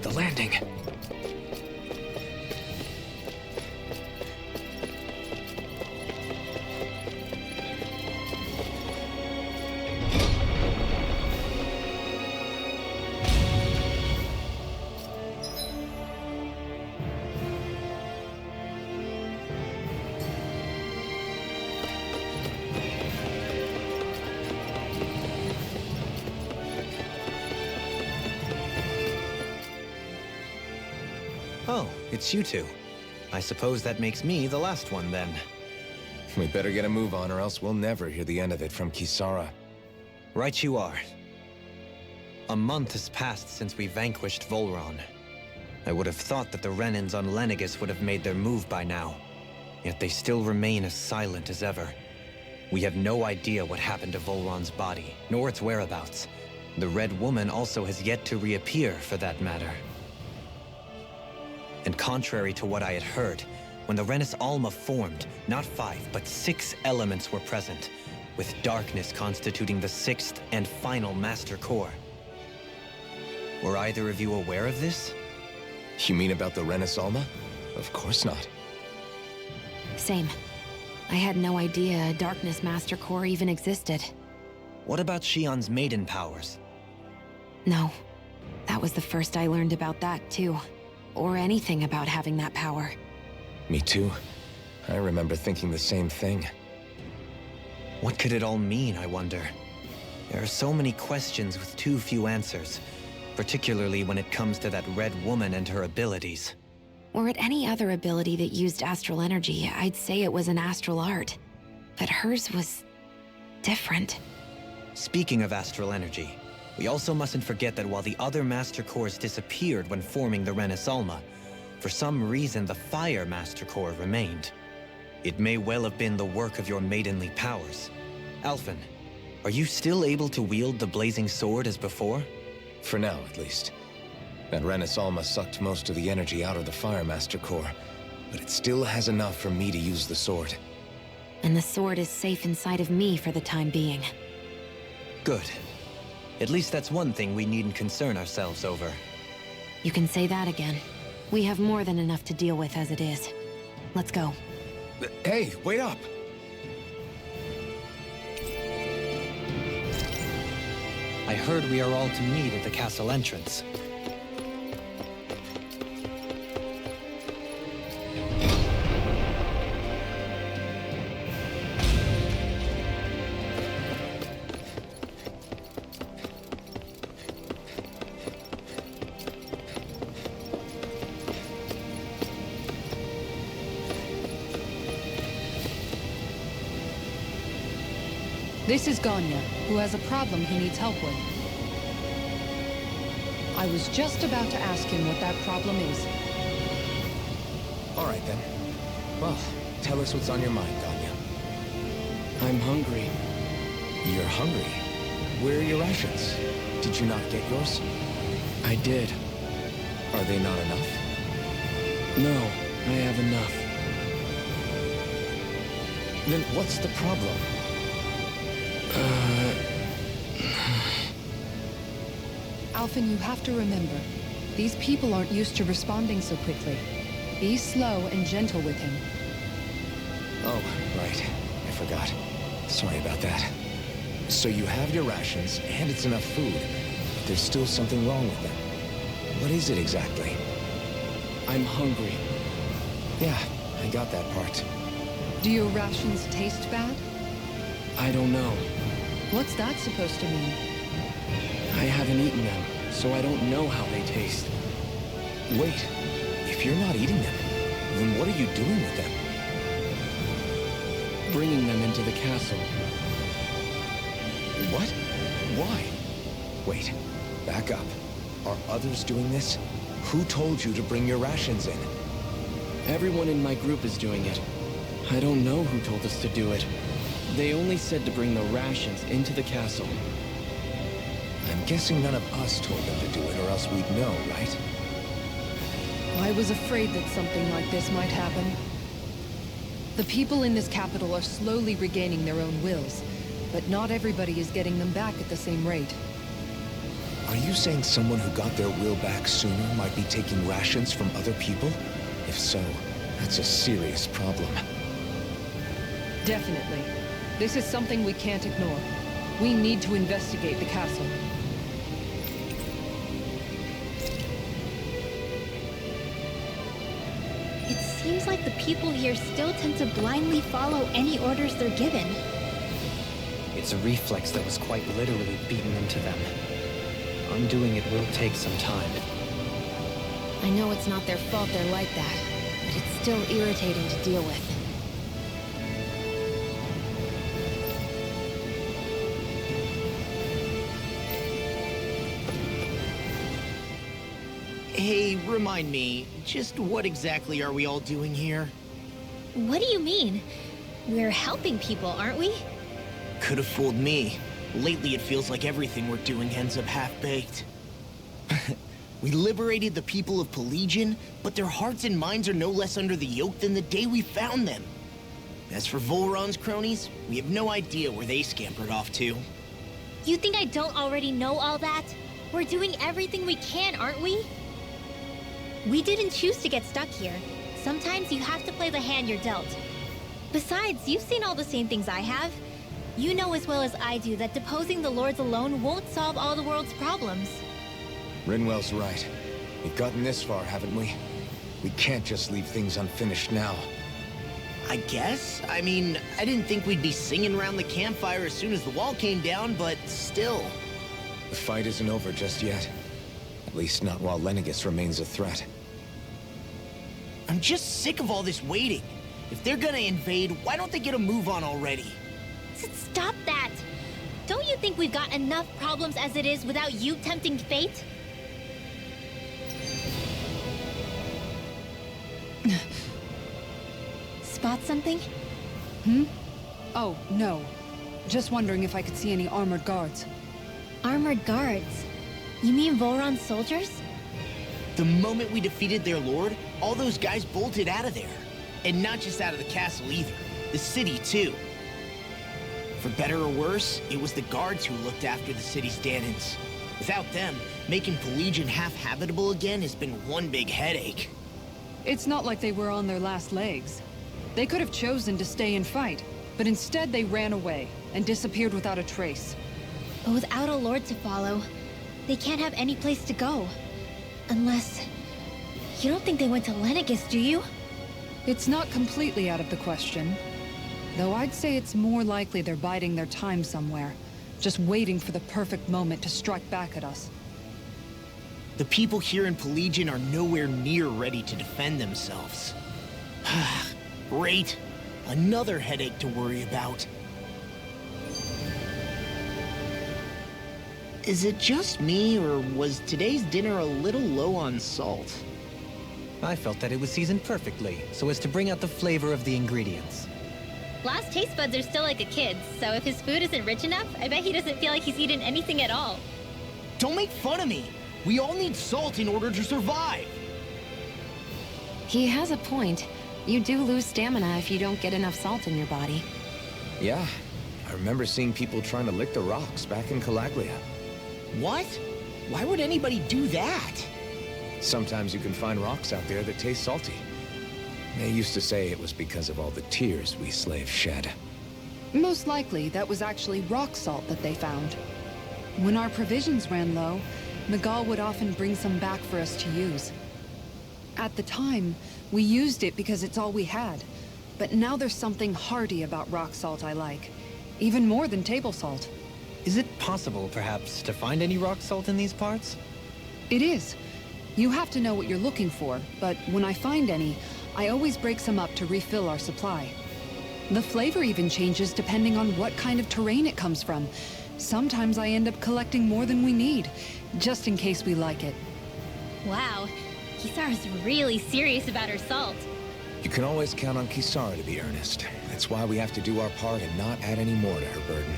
the landing. Oh, it's you two. I suppose that makes me the last one, then. We better get a move on, or else we'll never hear the end of it from Kisara. Right you are. A month has passed since we vanquished Volron. I would have thought that the Renans on Lenegis would have made their move by now. Yet they still remain as silent as ever. We have no idea what happened to Volron's body, nor its whereabouts. The Red Woman also has yet to reappear, for that matter. And contrary to what I had heard, when the Renis Alma formed, not 5, but 6 elements were present, with darkness constituting the 6th and final Master Core. Were either of you aware of this? You mean about the Renis Alma? Of course not. Same. I had no idea a Darkness Master Core even existed. What about Shion's maiden powers? No. That was the first I learned about that, too. Or anything about having that power. Me too. I remember thinking the same thing. What could it all mean, I wonder? There are so many questions with too few answers, particularly when it comes to that Red Woman and her abilities. Were it any other ability that used astral energy, I'd say it was an astral art. But hers was different. Speaking of astral energy, we also mustn't forget that while the other Master Cores disappeared when forming the Renis Alma, for some reason the Fire Master Core remained. It may well have been the work of your maidenly powers. Alphen, are you still able to wield the blazing sword as before? For now, at least. That Renis Alma sucked most of the energy out of the Fire Master Core, but it still has enough for me to use the sword. And the sword is safe inside of me for the time being. Good. At least that's one thing we needn't concern ourselves over. You can say that again. We have more than enough to deal with as it is. Let's go. Hey, wait up! I heard we are all to meet at the castle entrance. This is Ganya, who has a problem he needs help with. I was just about to ask him what that problem is. All right, then. Well, tell us what's on your mind, Ganya. I'm hungry. You're hungry? Where are your rations? Did you not get yours? I did. Are they not enough? No, I have enough. Then what's the problem? Alphen, you have to remember, these people aren't used to responding so quickly. Be slow and gentle with him. Oh, right. I forgot. Sorry about that. So you have your rations, and it's enough food, but there's still something wrong with them. What is it exactly? I'm hungry. Yeah, I got that part. Do your rations taste bad? I don't know. What's that supposed to mean? I haven't eaten them, so I don't know how they taste. Wait, if you're not eating them, then what are you doing with them? Bringing them into the castle. What? Why? Wait, back up. Are others doing this? Who told you to bring your rations in? Everyone in my group is doing it. I don't know who told us to do it. They only said to bring the rations into the castle. I'm guessing none of us told them to do it, or else we'd know, right? I was afraid that something like this might happen. The people in this capital are slowly regaining their own wills, but not everybody is getting them back at the same rate. Are you saying someone who got their will back sooner might be taking rations from other people? If so, that's a serious problem. Definitely. This is something we can't ignore. We need to investigate the castle. It seems like the people here still tend to blindly follow any orders they're given. It's a reflex that was quite literally beaten into them. Undoing it will take some time. I know it's not their fault they're like that, but it's still irritating to deal with. Hey, remind me, just what exactly are we all doing here? What do you mean? We're helping people, aren't we? Could have fooled me. Lately it feels like everything we're doing ends up half-baked. We liberated the people of Pelegion, but their hearts and minds are no less under the yoke than the day we found them. As for Volron's cronies, we have no idea where they scampered off to. You think I don't already know all that? We're doing everything we can, aren't we? We didn't choose to get stuck here. Sometimes you have to play the hand you're dealt. Besides, you've seen all the same things I have. You know as well as I do that deposing the lords alone won't solve all the world's problems. Rinwell's right. We've gotten this far, haven't we? We can't just leave things unfinished now. I guess? I mean, I didn't think we'd be singing around the campfire as soon as the wall came down, but still. The fight isn't over just yet. At least not while Lenegis remains a threat. I'm just sick of all this waiting. If they're gonna invade, why don't they get a move on already? Stop that! Don't you think we've got enough problems as it is without you tempting fate? Spot something? Oh, no. Just wondering if I could see any armored guards. Armored guards? You mean Volron's soldiers? The moment we defeated their lord, all those guys bolted out of there. And not just out of the castle either. The city, too. For better or worse, it was the guards who looked after the city's Dahnans. Without them, making Pelegion half-habitable again has been one big headache. It's not like they were on their last legs. They could have chosen to stay and fight, but instead they ran away and disappeared without a trace. But without a lord to follow, they can't have any place to go. Unless... You don't think they went to Lenegis, do you? It's not completely out of the question. Though I'd say it's more likely they're biding their time somewhere, just waiting for the perfect moment to strike back at us. The people here in Pelegion are nowhere near ready to defend themselves. Great. Another headache to worry about. Is it just me, or was today's dinner a little low on salt? I felt that it was seasoned perfectly, so as to bring out the flavor of the ingredients. Last taste buds are still like a kid's, so if his food isn't rich enough, I bet he doesn't feel like he's eaten anything at all. Don't make fun of me! We all need salt in order to survive! He has a point. You do lose stamina if you don't get enough salt in your body. Yeah, I remember seeing people trying to lick the rocks back in Calaglia. What? Why would anybody do that? Sometimes you can find rocks out there that taste salty. They used to say it was because of all the tears we slaves shed. Most likely, that was actually rock salt that they found. When our provisions ran low, Miguel would often bring some back for us to use. At the time, we used it because it's all we had. But now there's something hearty about rock salt I like. Even more than table salt. Is it possible, perhaps, to find any rock salt in these parts? It is. You have to know what you're looking for, but when I find any, I always break some up to refill our supply. The flavor even changes depending on what kind of terrain it comes from. Sometimes I end up collecting more than we need, just in case we like it. Wow, Kisara's really serious about her salt. You can always count on Kisara to be earnest. That's why we have to do our part and not add any more to her burden.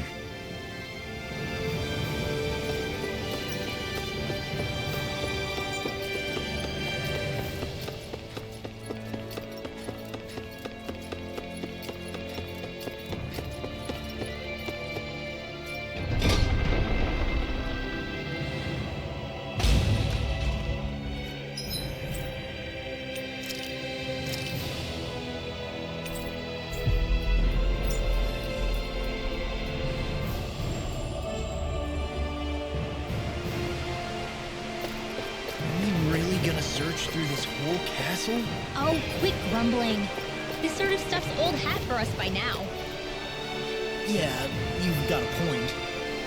this whole castle? Oh, quit grumbling. This sort of stuff's old hat for us by now. Yeah, you've got a point.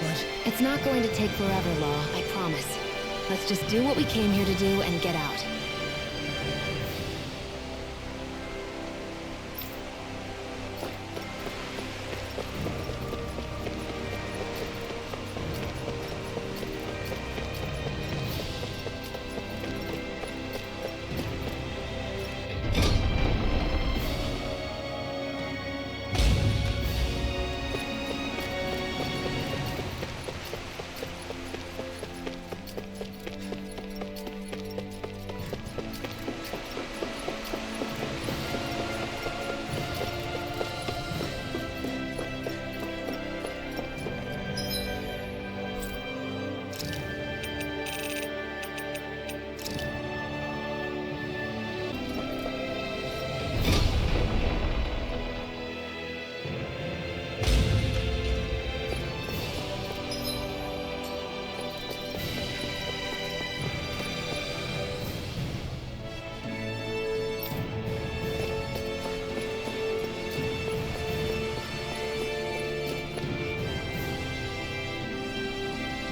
But It's not going to take forever, Law, I promise. Let's just do what we came here to do and get out.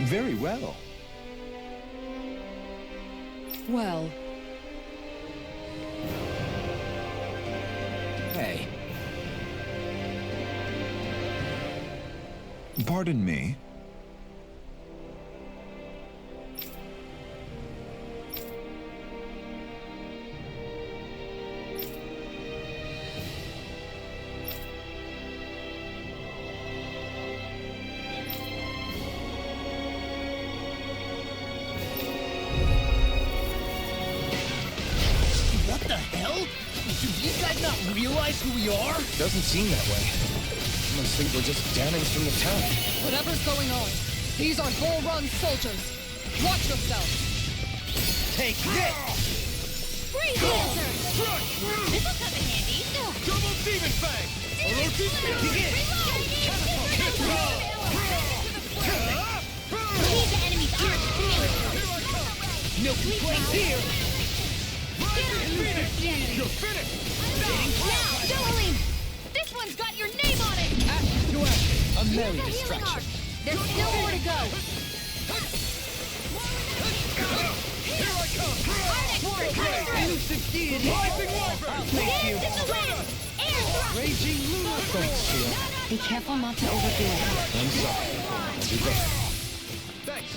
Very well. Well, Hey, Pardon me. what the hell? Do these guys not realize who we are? doesn't seem that way. Must think we're just damaged from the town. whatever's going on, these are Bull Run soldiers. Watch yourselves. Take this! Freeze answer! This'll come in handy. Double Demon Fang! Begin! Leave the enemy's arch. No complaints here! You're finished! Now, dueling! This one's got your name on it! Action to action! A merry Use the healing distraction. arc. There's still more to go. Here I come! Arctic Ward, coming through! You succeeded! Rising Wyvern! I'll thank you! This is win! Air thrust! Raging Lunar! Thanks, Shield. Be careful not to overdo it. I'm sorry. I'll do better. Thanks!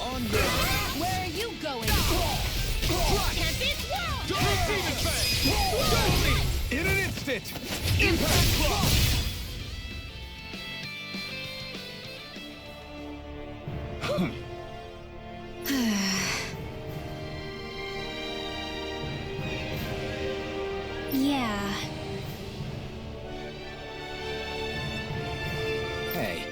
On your... Where are you going? Tempest World! Double Demon Fang! In an instant! Impact Block! Yeah. Hey,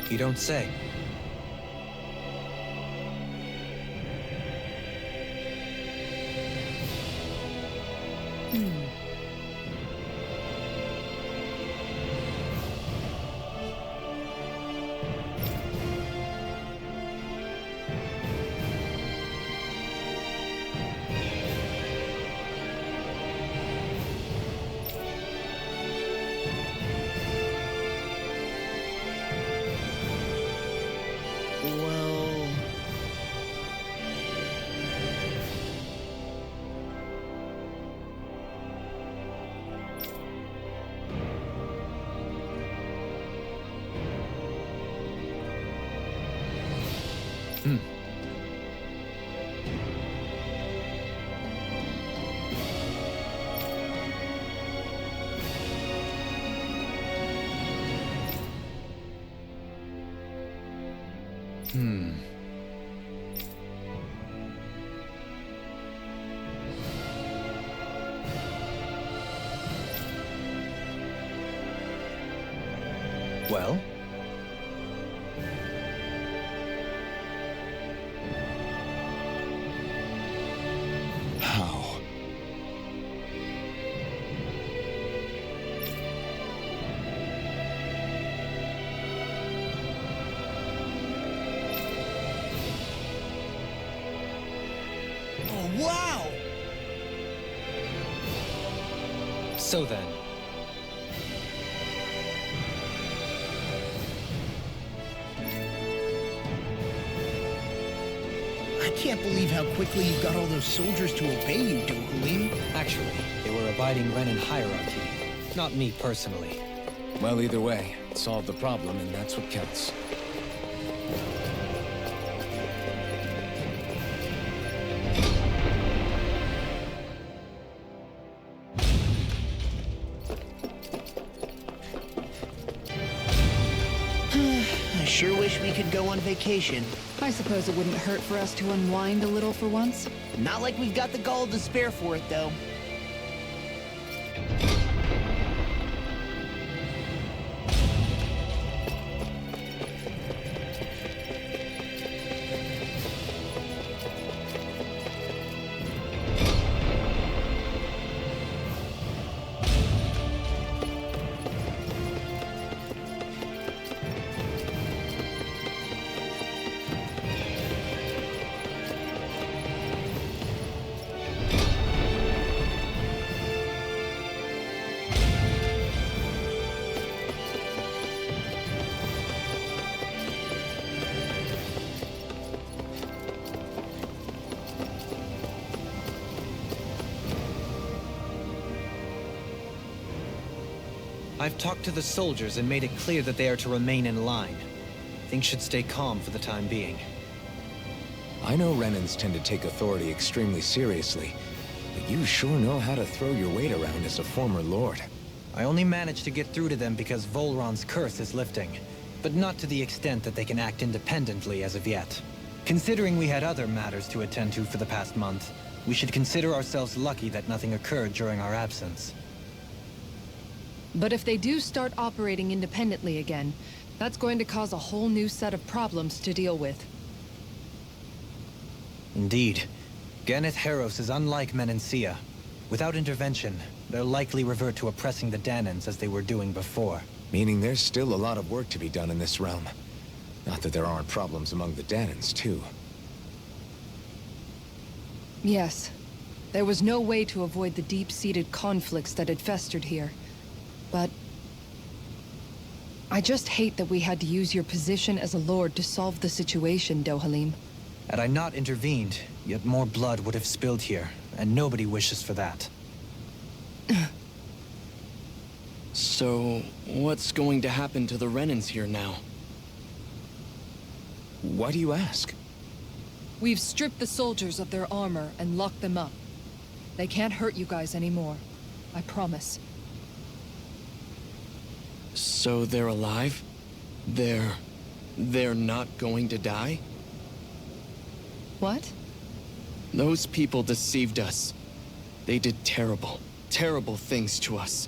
You don't say. Well... Well? So then, I can't believe how quickly you got all those soldiers to obey you, Dohalim. actually, they were abiding Renan hierarchy, not me personally. Well, either way, it solved the problem, and that's what counts. I sure wish we could go on vacation. I suppose it wouldn't hurt for us to unwind a little for once. Not like we've got the gall to spare for it, though. I've talked to the soldiers and made it clear that they are to remain in line. Things should stay calm for the time being. I know Renans tend to take authority extremely seriously, but you sure know how to throw your weight around as a former lord. I only managed to get through to them because Volron's curse is lifting, but not to the extent that they can act independently as of yet. Considering we had other matters to attend to for the past month, we should consider ourselves lucky that nothing occurred during our absence. But if they do start operating independently again, that's going to cause a whole new set of problems to deal with. Indeed. Ganeth Heros is unlike Menancia. Without intervention, they'll likely revert to oppressing the Danans as they were doing before. Meaning there's still a lot of work to be done in this realm. Not that there aren't problems among the Danans, too. Yes. There was no way to avoid the deep-seated conflicts that had festered here. But I just hate that we had to use your position as a lord to solve the situation, Dohalim. Had I not intervened, yet more blood would have spilled here, and nobody wishes for that. So, what's going to happen to the Renans here now? Why do you ask? We've stripped the soldiers of their armor and locked them up. They can't hurt you guys anymore. I promise. So they're alive? They're not going to die? What? Those people deceived us. They did terrible, terrible things to us.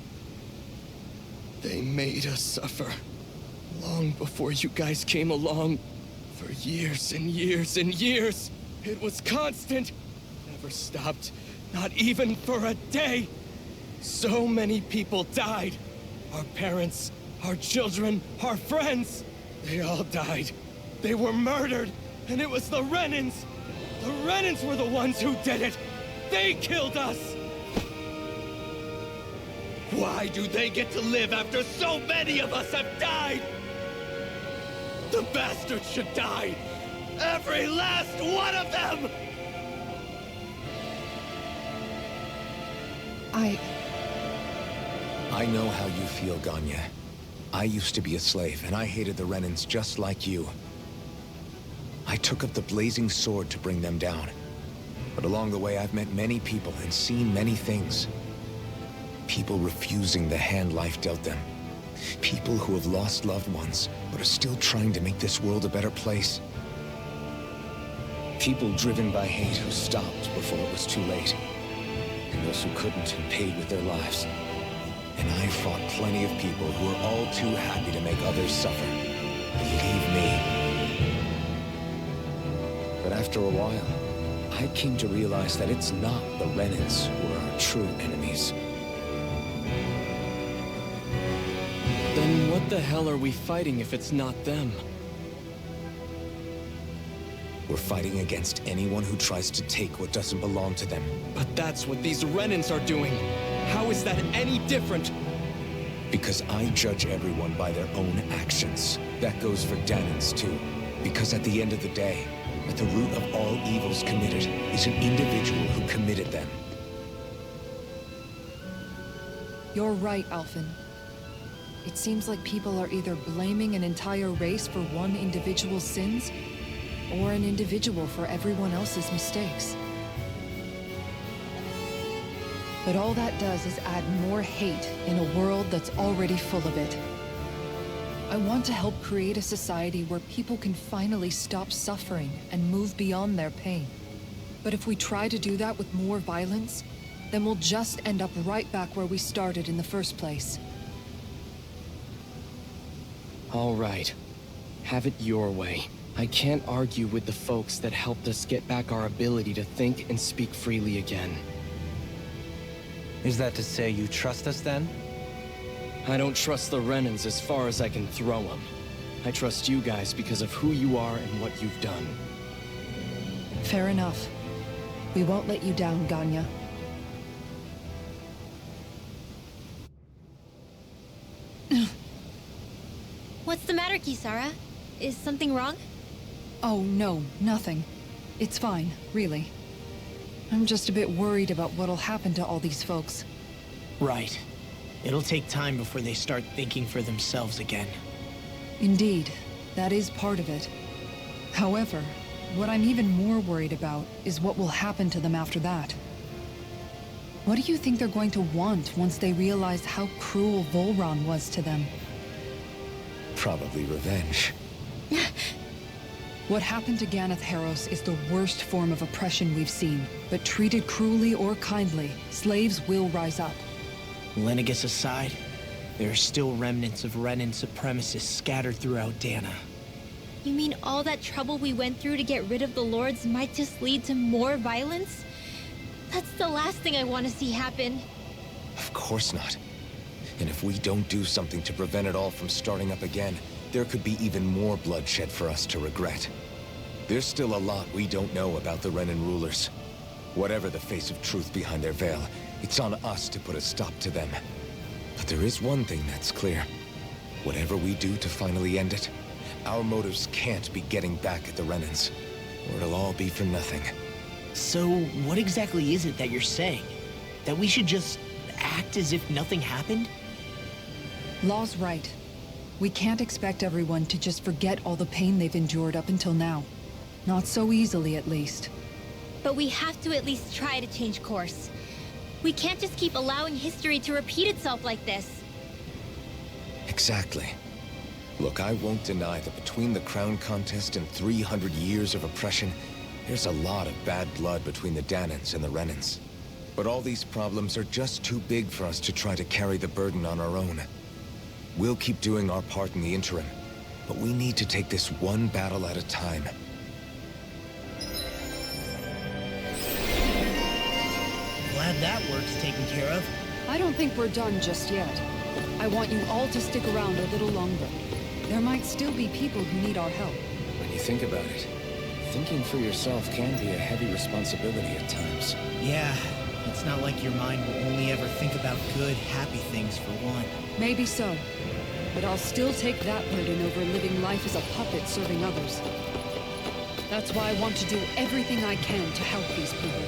They made us suffer. Long before you guys came along. For years and years and years. It was constant. Never stopped. Not even for a day. So many people died. Our parents, our children, our friends. They all died. They were murdered. And it was the Renans. The Renans were the ones who did it. They killed us. Why do they get to live after so many of us have died? The bastards should die. Every last one of them! I know how you feel, Ganya. I used to be a slave, and I hated the Renans just like you. I took up the blazing sword to bring them down. But along the way, I've met many people and seen many things. People refusing the hand life dealt them. People who have lost loved ones, but are still trying to make this world a better place. People driven by hate who stopped before it was too late. And those who couldn't and paid with their lives. And I fought plenty of people who were all too happy to make others suffer. Believe me. But after a while, I came to realize that it's not the Renans who are our true enemies. Then what the hell are we fighting if it's not them? We're fighting against anyone who tries to take what doesn't belong to them. But that's what these Renans are doing. How is that any different? Because I judge everyone by their own actions. That goes for Dahnans too. Because at the end of the day, at the root of all evils committed is an individual who committed them. You're right, Alphen. It seems like people are either blaming an entire race for one individual's sins, or an individual for everyone else's mistakes. But all that does is add more hate in a world that's already full of it. I want to help create a society where people can finally stop suffering and move beyond their pain. But if we try to do that with more violence, then we'll just end up right back where we started in the first place. All right. Have it your way. I can't argue with the folks that helped us get back our ability to think and speak freely again. Is that to say you trust us then? I don't trust the Renans as far as I can throw them. I trust you guys because of who you are and what you've done. Fair enough. We won't let you down, Ganya. What's the matter, Kisara? Is something wrong? Oh, no, nothing. It's fine, really. I'm just a bit worried about what'll happen to all these folks. Right. It'll take time before they start thinking for themselves again. Indeed, that is part of it. However, what I'm even more worried about is what will happen to them after that. What do you think they're going to want once they realize how cruel Volron was to them? Probably revenge. What happened to Ganeth Haros is the worst form of oppression we've seen, but treated cruelly or kindly, slaves will rise up. Lenegis aside, there are still remnants of Renan supremacists scattered throughout Dahna. You mean all that trouble we went through to get rid of the Lords might just lead to more violence? That's the last thing I want to see happen. Of course not. And if we don't do something to prevent it all from starting up again, there could be even more bloodshed for us to regret. There's still a lot we don't know about the Renan rulers. Whatever the face of truth behind their veil, it's on us to put a stop to them. But there is one thing that's clear. Whatever we do to finally end it, our motives can't be getting back at the Renans, or it'll all be for nothing. So, what exactly is it that you're saying? That we should just act as if nothing happened? Law's right. We can't expect everyone to just forget all the pain they've endured up until now. Not so easily, at least. But we have to at least try to change course. We can't just keep allowing history to repeat itself like this. Exactly. Look, I won't deny that between the crown contest and 300 years of oppression, there's a lot of bad blood between the Dahnans and the Renans. But all these problems are just too big for us to try to carry the burden on our own. We'll keep doing our part in the interim, but we need to take this one battle at a time. Glad that work's taken care of. I don't think we're done just yet. I want you all to stick around a little longer. There might still be people who need our help. When you think about it, thinking for yourself can be a heavy responsibility at times. Yeah, it's not like your mind will only ever think about good, happy things for one. Maybe so. But I'll still take that burden over living life as a puppet serving others. That's why I want to do everything I can to help these people.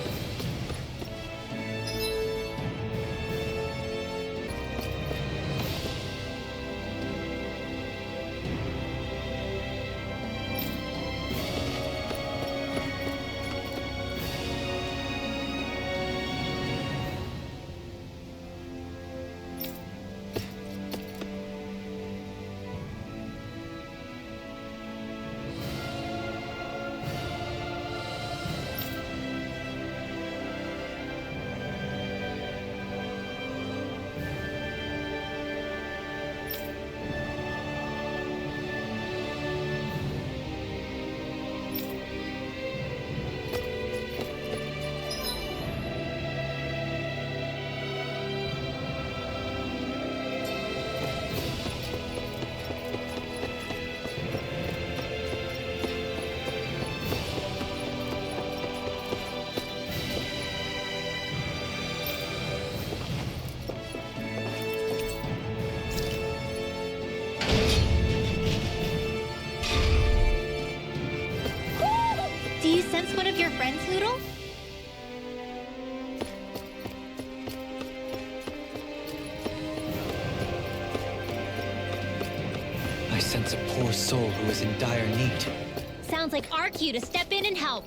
sense a poor soul who is in dire need. Sounds like our cue to step in and help.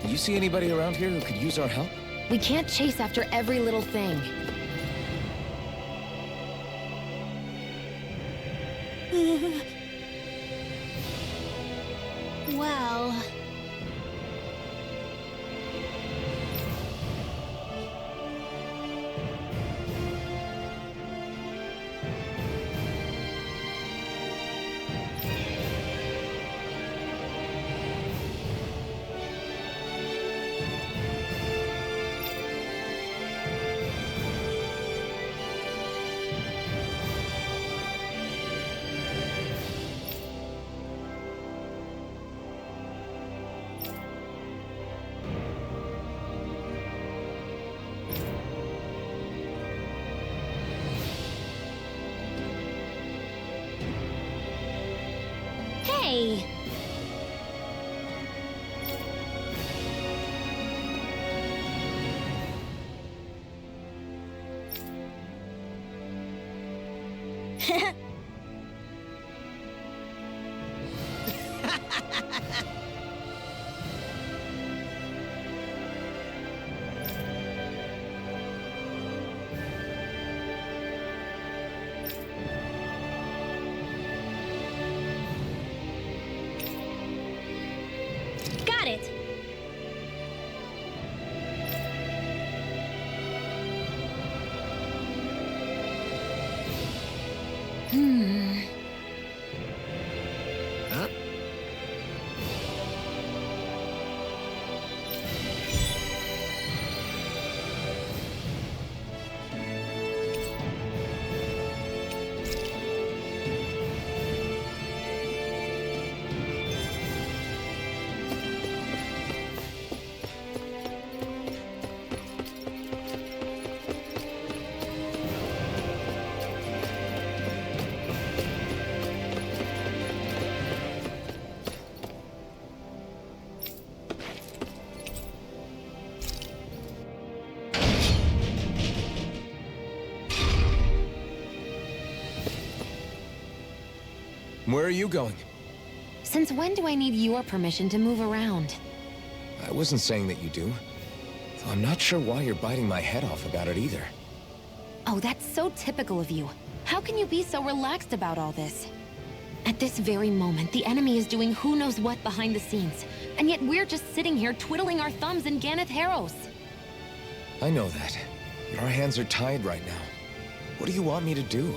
You see anybody around here who could use our help? We can't chase after every little thing. Well... Hey! Got it! Where are you going? Since when do I need your permission to move around? I wasn't saying that you do. Though I'm not sure why you're biting my head off about it either. Oh, that's so typical of you. How can you be so relaxed about all this? At this very moment, the enemy is doing who knows what behind the scenes. And yet we're just sitting here twiddling our thumbs in Ganeth Harros. I know that. But our hands are tied right now. What do you want me to do?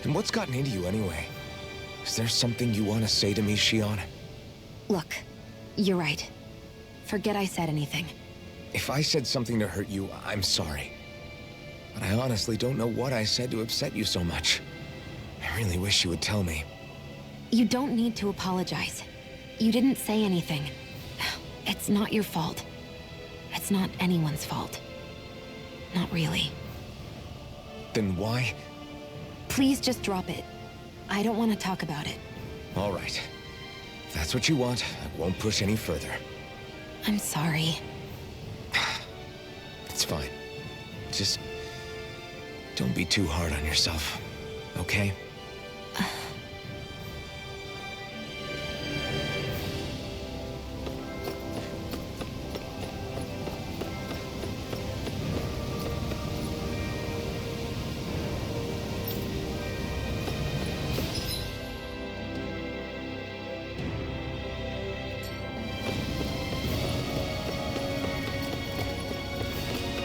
And what's gotten into you anyway? Is there something you want to say to me, Shionne? Look, you're right. Forget I said anything. If I said something to hurt you, I'm sorry. But I honestly don't know what I said to upset you so much. I really wish you would tell me. You don't need to apologize. You didn't say anything. It's not your fault. It's not anyone's fault. Not really. Then why? Please just drop it. I don't want to talk about it. All right. If that's what you want, I won't push any further. I'm sorry. It's fine. Just don't be too hard on yourself, okay?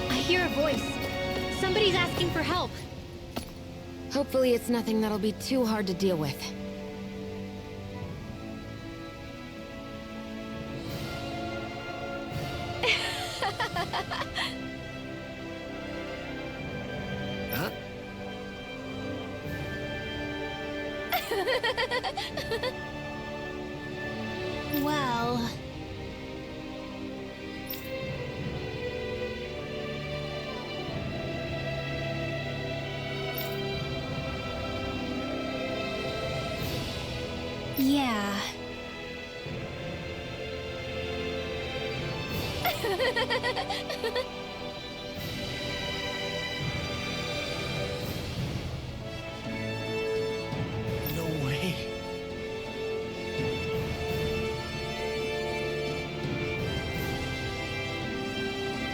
I hear a voice. Somebody's asking for help. Hopefully it's nothing that'll be too hard to deal with. Huh? Well... yeah. No way.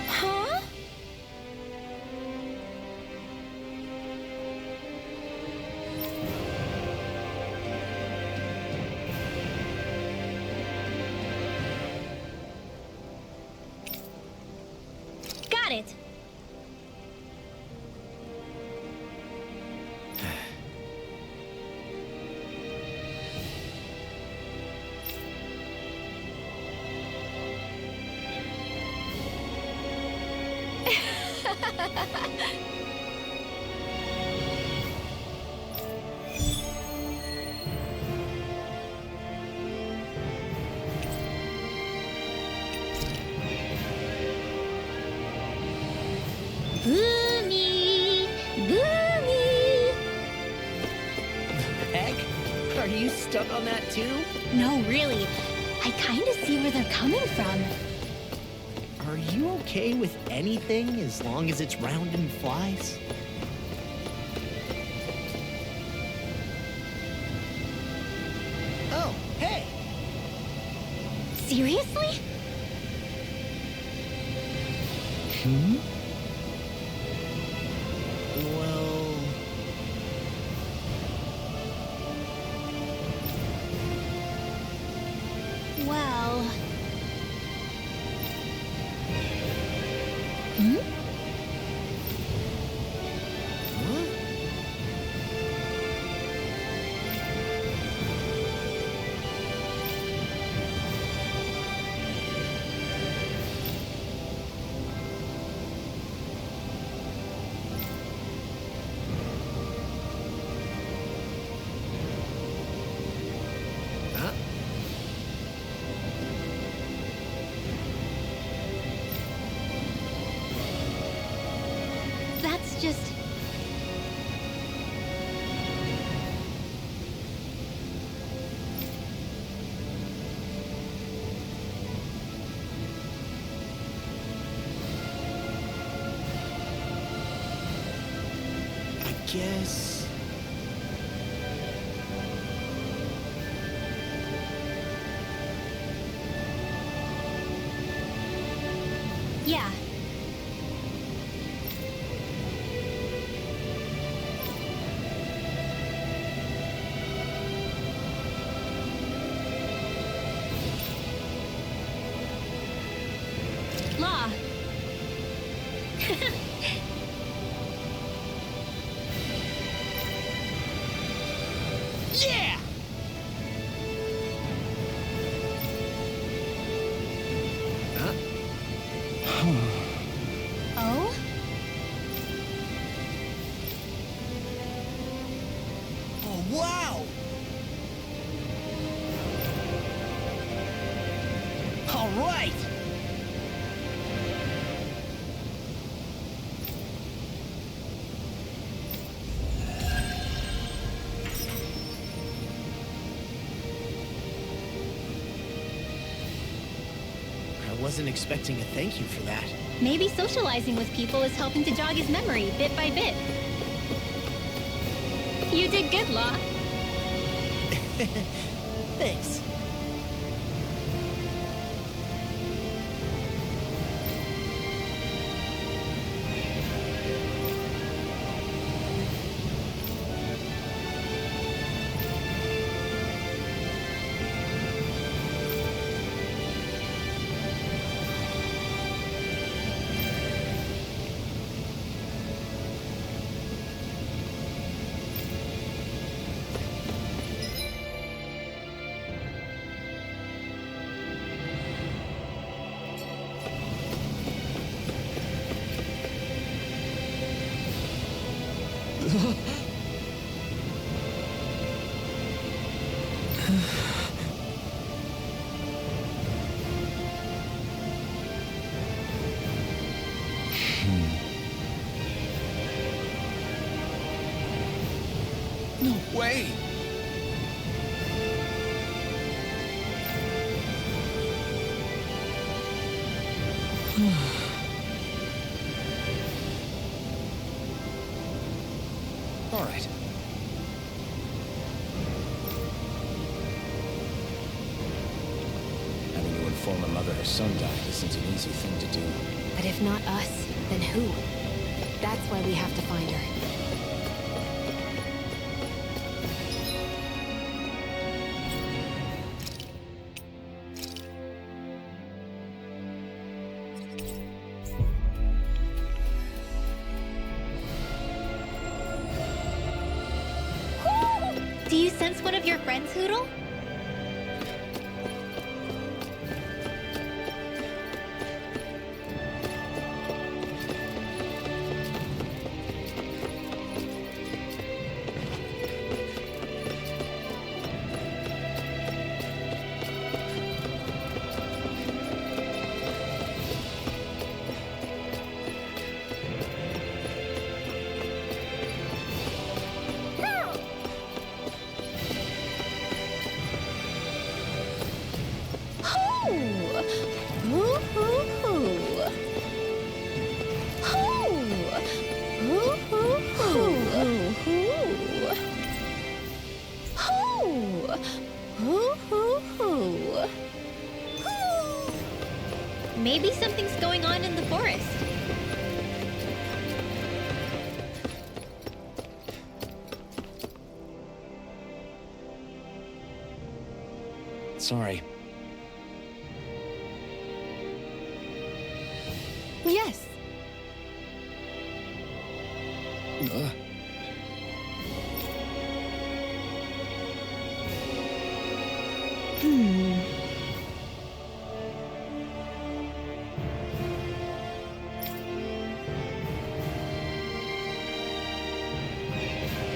Huh? Got it. Boomy! Boomy! Heck? Are you stuck on that too? No, really. I kind of see where they're coming from. Are you okay with anything as long as it's round and flies? Oh, hey! Seriously? Hmm? Well... Well... Hmm? Huh? Huh? That's just... I guess... Yeah. Law. Yeah! Huh? Oh? Oh, wow! All right! I wasn't expecting a thank you for that. Maybe socializing with people is helping to jog his memory bit by bit. You did good, Law. Thanks. No way! All right. Having to inform a mother her son died isn't an easy thing to do. But if not us, then who? That's why we have to find her. Do you sense one of your friends, Hootle? Maybe something's going on in the forest. Sorry. Yes.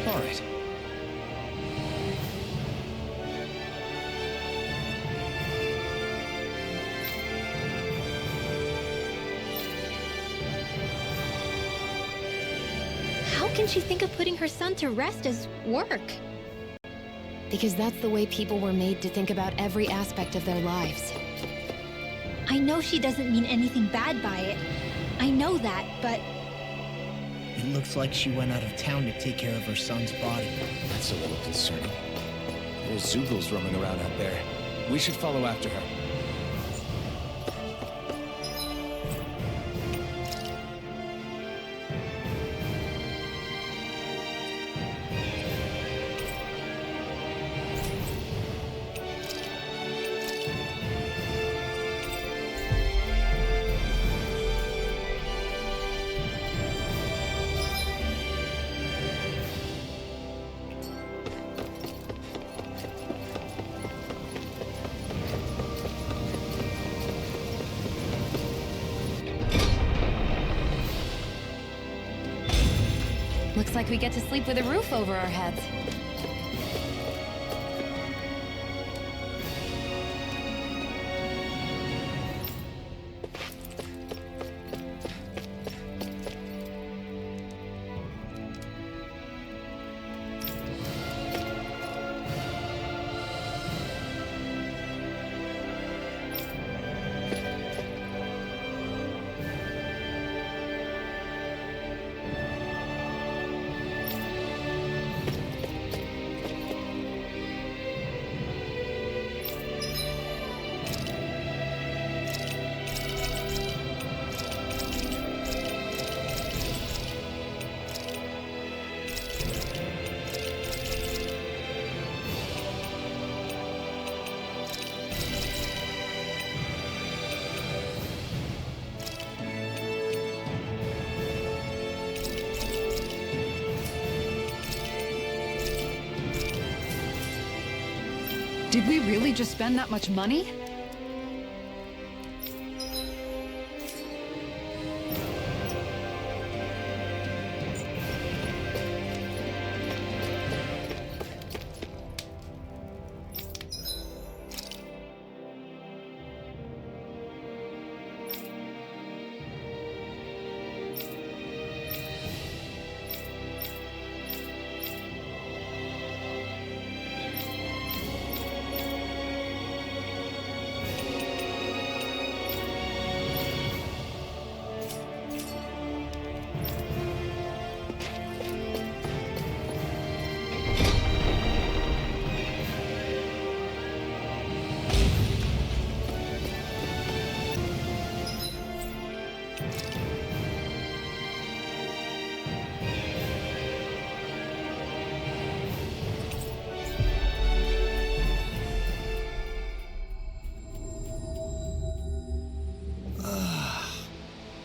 All right. How can she think of putting her son to rest as work? Because that's the way people were made to think about every aspect of their lives. I know she doesn't mean anything bad by it. I know that, but It looks like she went out of town to take care of her son's body. That's a little concerning. There's Zoogles roaming around out there. We should follow after her. Looks like we get to sleep with a roof over our heads. Did we really just spend that much money?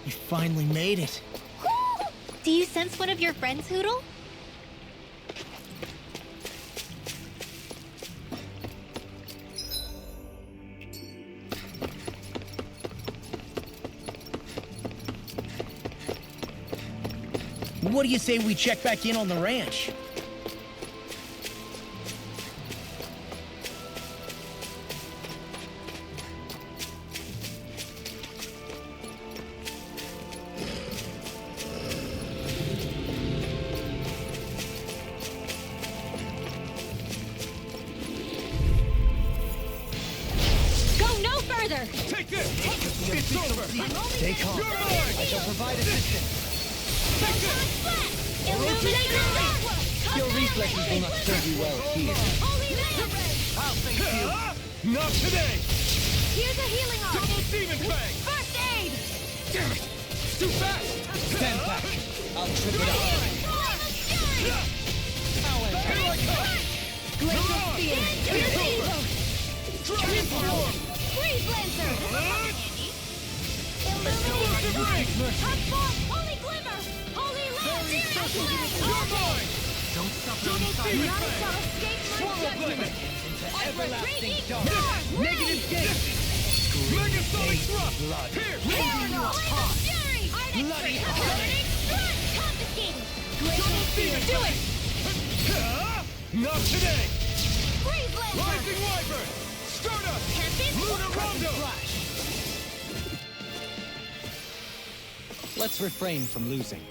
You finally made it. Do you sense one of your friends, Hootle? What do you say we check back in on the ranch? Go no further! Take this! It's over! Stay calm. You're mine! I shall provide assistance. Illuminate the dark! Your reflexes will not serve you well here. Holy Land! Not today! Here's a healing arm! Double demon fang! First aid! Damn it! Too fast! Stand back. I'll trip it up. Here I come! Glacial on! Spear! It's over! Dragon form! Freeze Lancer! Explosive ring! Transform! Holy Glimmer! Holy Land! You're mine! Don't stop Double demon None fang! shall escape my Swallow judgment! blade! everlasting Retreat! dark. Dark! Negative gate. Megasonic thrust! blood. Here! Blazing Fury! Bloody Burning Strike! Confiscating! Glacial Double Spear! demon Do fang! it! Not today! Freeze Lancer! Rising Wyvern! Stardust! Tempest! Lunar Rondo! Let's refrain from losing.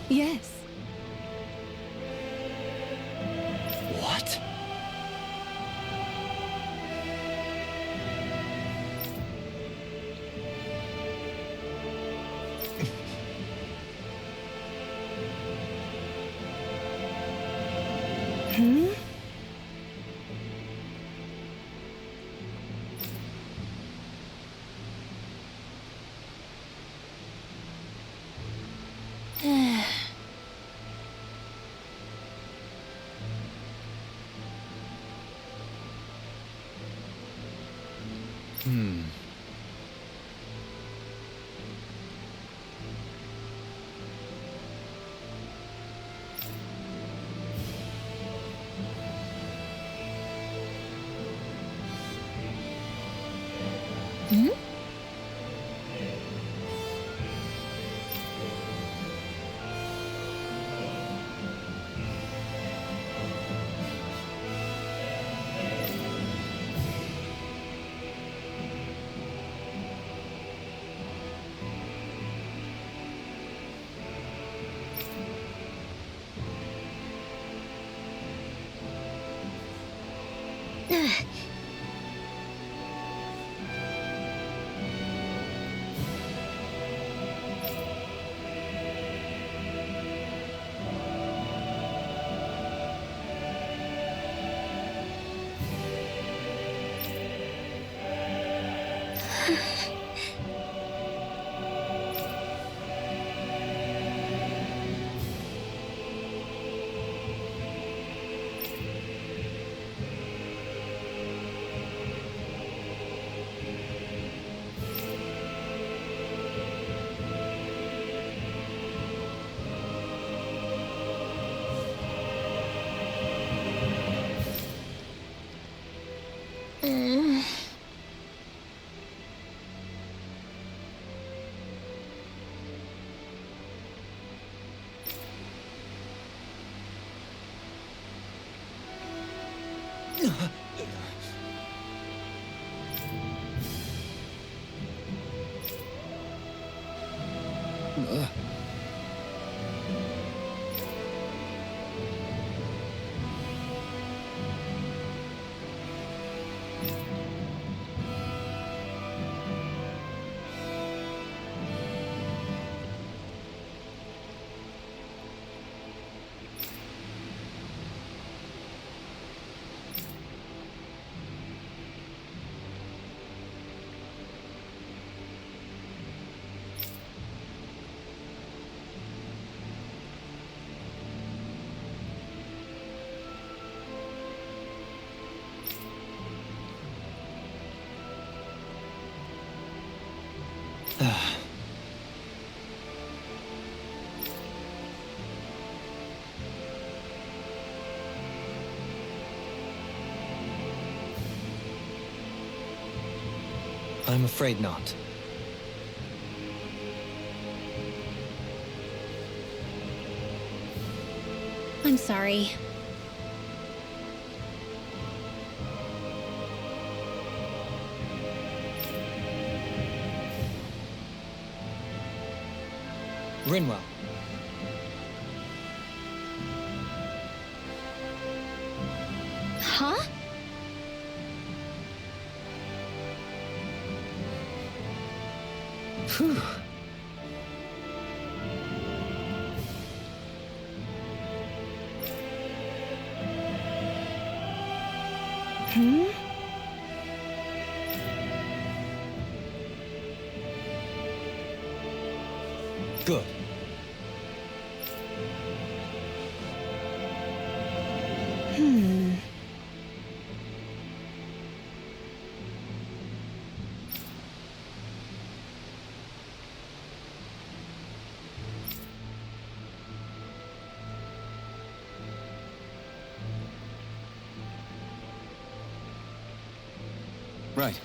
Yes. What? I'm afraid not. I'm sorry. Rinwell. Huh? Phew. Good. Right.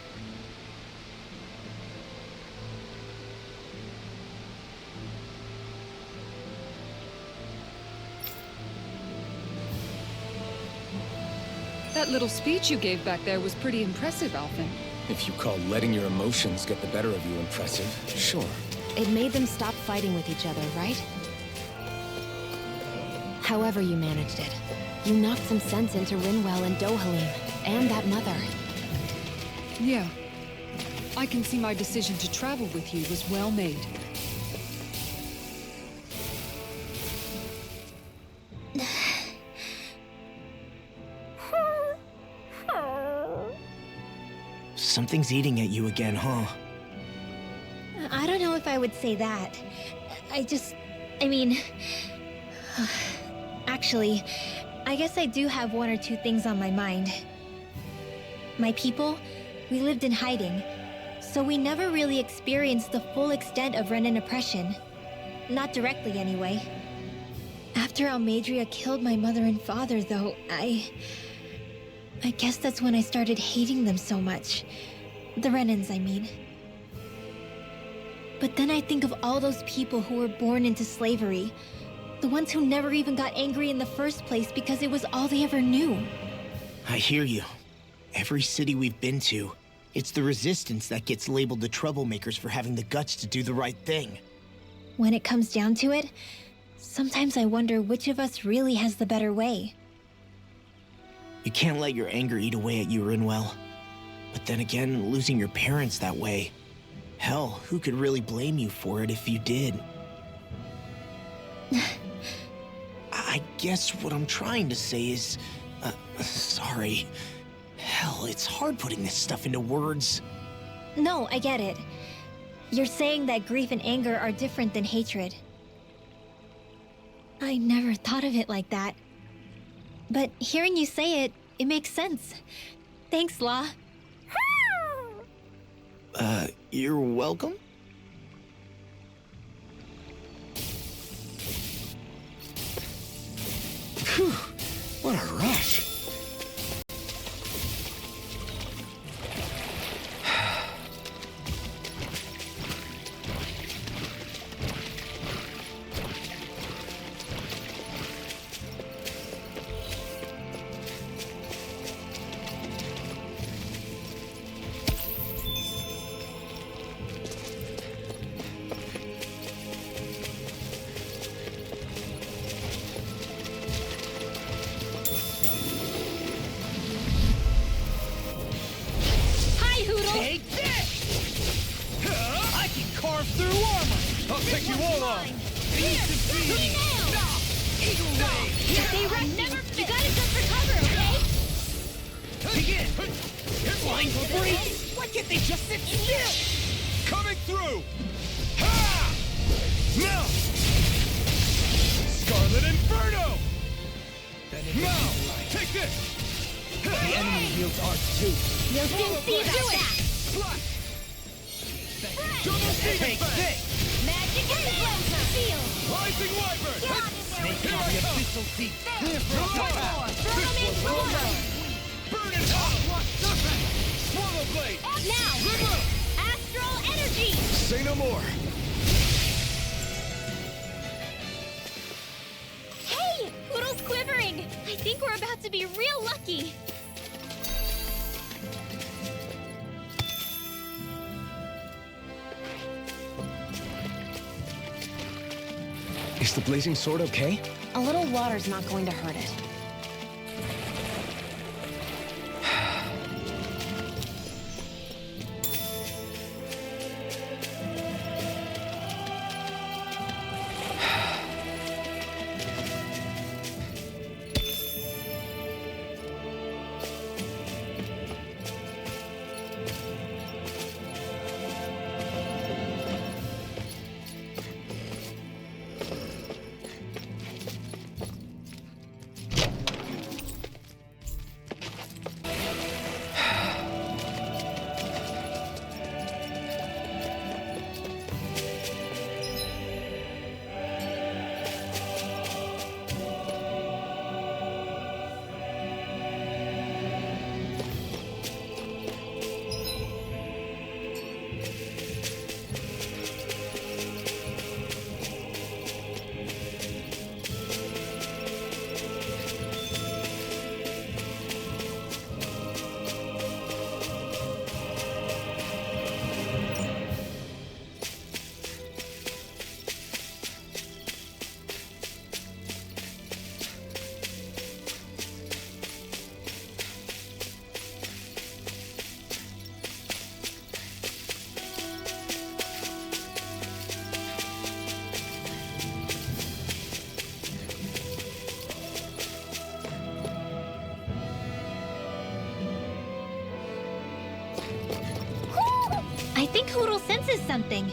That little speech you gave back there was pretty impressive, Alphen. If you call letting your emotions get the better of you impressive, sure. It made them stop fighting with each other, right? However you managed it, you knocked some sense into Rinwell and Dohalim, and that mother. Yeah. I can see my decision to travel with you was well made. Something's eating at you again, huh? I don't know if I would say that. I mean... Actually, I guess I do have one or two things on my mind. My people, we lived in hiding, so we never really experienced the full extent of Renan oppression. Not directly, anyway. After Almadria killed my mother and father, though, I guess that's when I started hating them so much. The Renans, I mean. But then I think of all those people who were born into slavery. The ones who never even got angry in the first place because it was all they ever knew. I hear you. Every city we've been to, it's the Resistance that gets labeled the troublemakers for having the guts to do the right thing. When it comes down to it, sometimes I wonder which of us really has the better way. You can't let your anger eat away at you, Rinwell. But then again, losing your parents that way... Hell, who could really blame you for it if you did? I guess what I'm trying to say is... sorry. Hell, it's hard putting this stuff into words. No, I get it. You're saying that grief and anger are different than hatred. I never thought of it like that. But hearing you say it, it makes sense. Thanks, Law. You're welcome? Phew, what a rush. Take this! I can carve through armor! I'll take you all on! They run never. You gotta jump for cover, okay? Begin! Flying freaks! Why can't they just sit still? Coming through! Ha! Now! Scarlet Inferno! Now! Take this! The enemy wields arts too. You'll soon see about that. Double Take this! Magic Explosion! Feel! Rising Wyvern! Snake Here I come! Throw This them in was for all one! Burn it hot! Serpent! Swallow Blade! Now! River! Astral Energy! Say no more. Hey! Poodle's quivering! I think we're about to be real lucky! Is the blazing sword okay? A little water's not going to hurt it. I think Hootle senses something.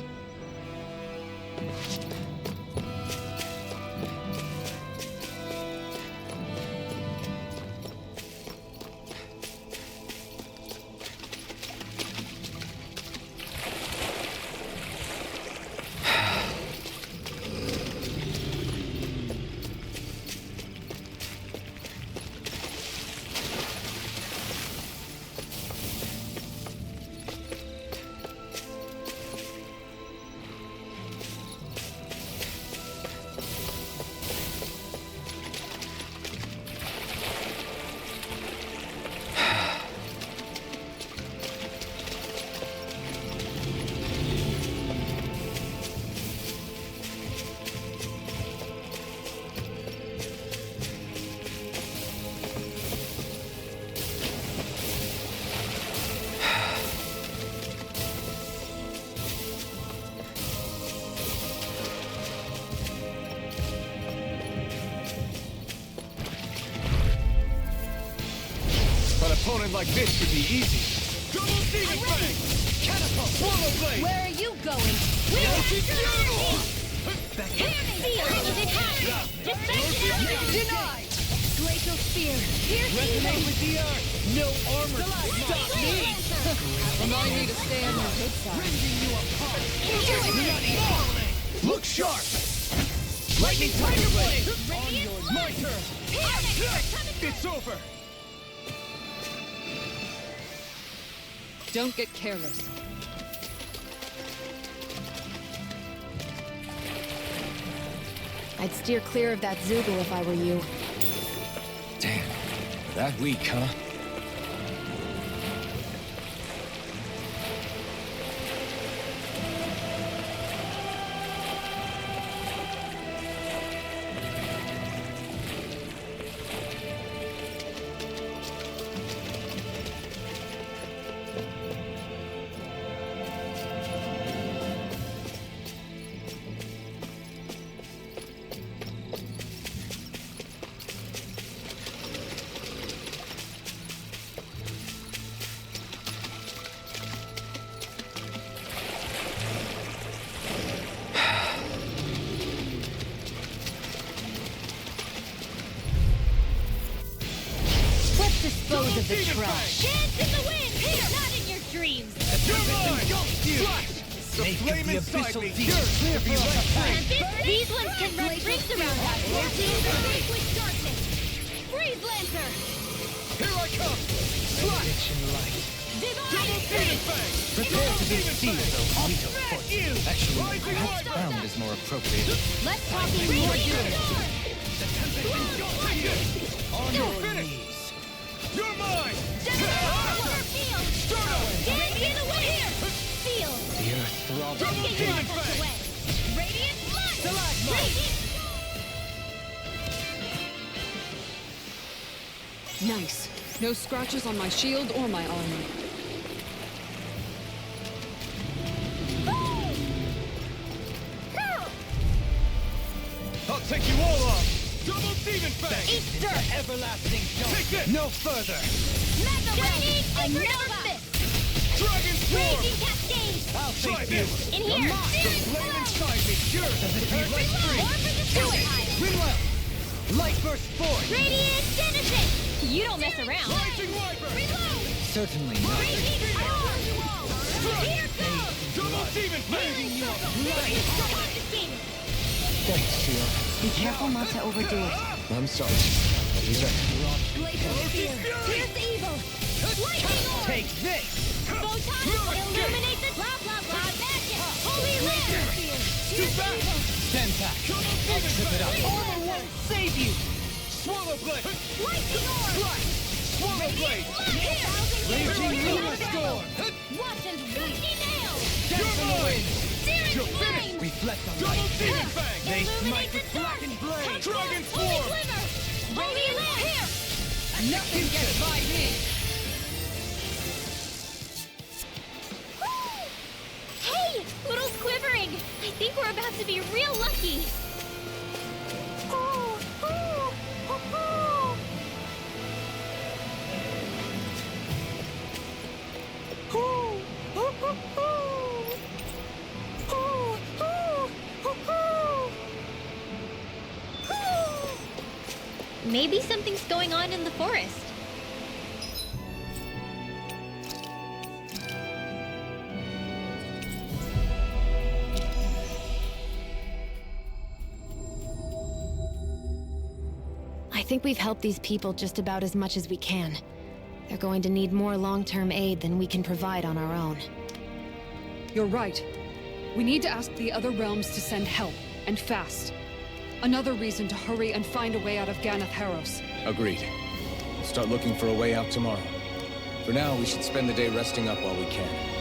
Opponent like this should be easy. Double Demon Fang! Catapult! Swallow Blade! Where are you going? Denied! Glacial Spear! Resonate with the earth! No armor can stop me! Remind me to stay on your good side. Rending you apart! Look sharp! Lightning Tiger Blade! On yours, my turn! It's over! Don't get careless. I'd steer clear of that Zoogle if I were you. Damn. That weak, huh? Dispose of the trash. Chance in the wind! Here! Not in your dreams! You're mine! Flash! The sake of flame the inside abyssal me beast. yearns to be let free. These ones can run rings around us. Liquid darkness. Freeze Lancer. Here I come! Slash! Rich in light. Double Demon Fang! Prepare to be Demon seized, Fang! O little foot. You! Actually, Rising perhaps Wyvern! bound is more appropriate. Less talking, more doing. On your Finish! knees. You're mine! Field. Start up! Get away here. Field. The earth throbs. Don't get your Demon efforts Fang! away. Radiant light. Stalagmite! Radiant. Nice. No scratches on my shield or my armor. I'll take you all off! Double Demon Fang! Eat dirt. Everlasting Take this! No further. Mega Ray. Supernova. Dragon Swarm! Raging Cascade. I'll Try face you. this! In here. The flame inside me yearns to be let free! Or for the suicide. Winwell. Light burst forth. Radiant Genesis. You don't mess around. Rising Wyvern! Reload. Certainly not. Raging Power. Here goes. Double Demon Fang! Confiscated. Thanks, Shield. Be careful not to overdo it. I'm sorry. I'll be back. Here's evil. Lightning Orb. Take this. Photon. Illuminate the blah blah blah magic. Holy Lantern. Here's evil. Stand back. Trip it up. Armor won't Save you. Swallow Blade! Lightning Orb. Slash! Swallow Blade! Raging Lunar Storm. Watch and Wait. Nail. Dance in the wind. Searing Flame. Reflect the Double light. Demon Fang! They Illuminate smite the with dark. blackened blade. Dragon Holy Swarm! Glimmer. Holy Lamp. Here. Nothing gets by me. Hey! Little's quivering! I think we're about to be real lucky! Oh, oh, oh, oh. Oh, oh, oh, oh. Oh, oh, oh, oh. Oh. Maybe something's going on in the forest. I think we've helped these people just about as much as we can. They're going to need more long-term aid than we can provide on our own. You're right. We need to ask the other realms to send help, and fast. Another reason to hurry and find a way out of Ganath Haros. Agreed. We'll start looking for a way out tomorrow. For now, we should spend the day resting up while we can.